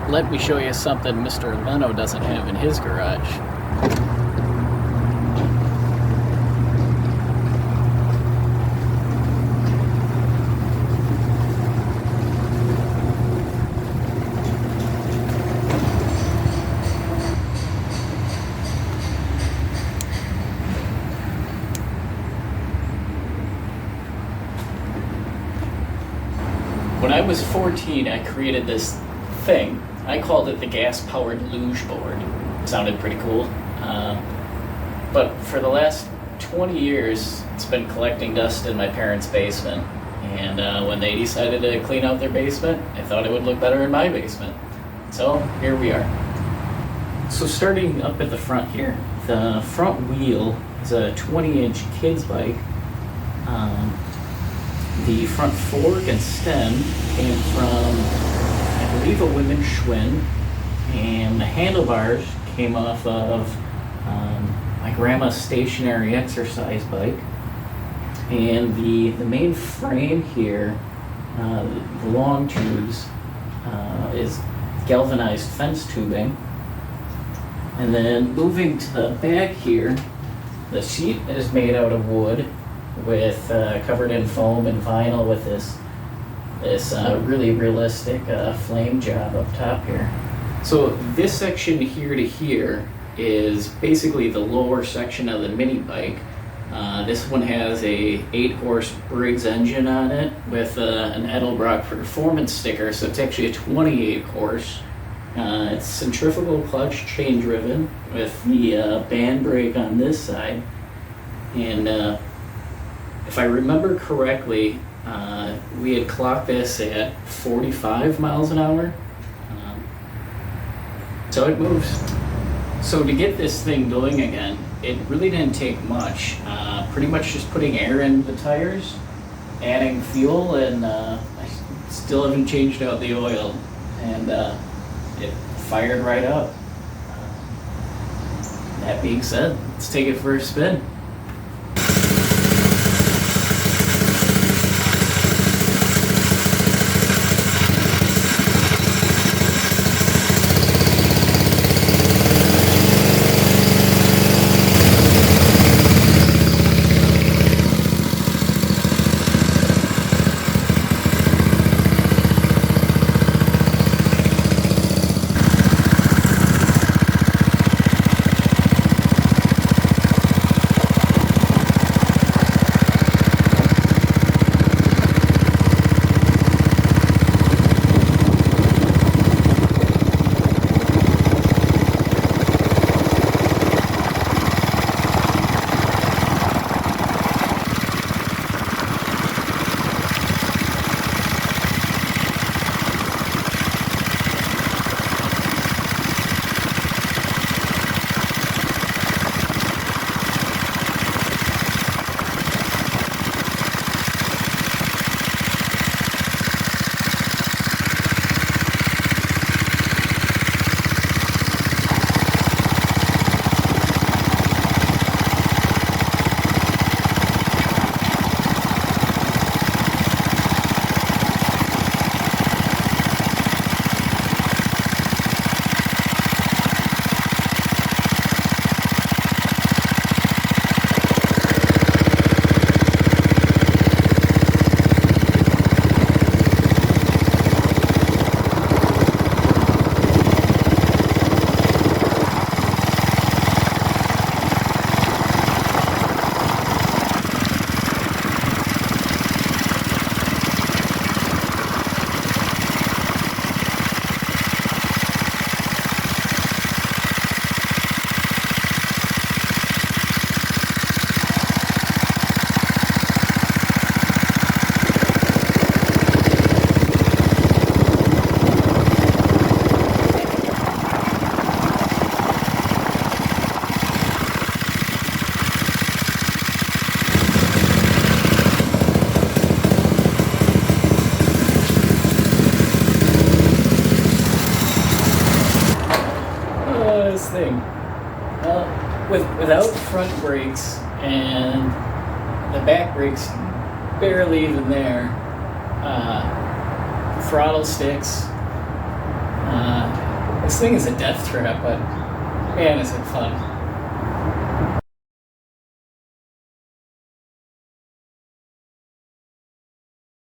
let me show you something Mr. Leno doesn't have in his garage. When I was 14, I created this thing. I called it the gas-powered luge board. Sounded pretty cool. But for the last 20 years, it's been collecting dust in my parents' basement. And when they decided to clean out their basement, I thought it would look better in my basement. So here we are. So starting up at the front here, the front wheel is a 20-inch kids bike. The front fork and stem came from, I believe, a women's Schwinn, and the handlebars came off of my grandma's stationary exercise bike. And the main frame here, the long tubes, is galvanized fence tubing. And then moving to the back here, the seat is made out of wood with covered in foam and vinyl with this really realistic flame job up top here. So this section here to here is basically the lower section of the mini bike. This one has a 8-horse Briggs engine on it with an Edelbrock performance sticker, so it's actually a 28 horse. It's centrifugal clutch chain driven with the band brake on this side. And if I remember correctly, we had clocked this at 45 miles an hour. So it moves. So to get this thing going again, it really didn't take much. Pretty much just putting air in the tires, adding fuel, and I still haven't changed out the oil. And it fired right up. That being said, let's take it for a spin. Thing. Without front brakes and the back brakes barely even there, throttle sticks, This thing is a death trap, but man, is it fun.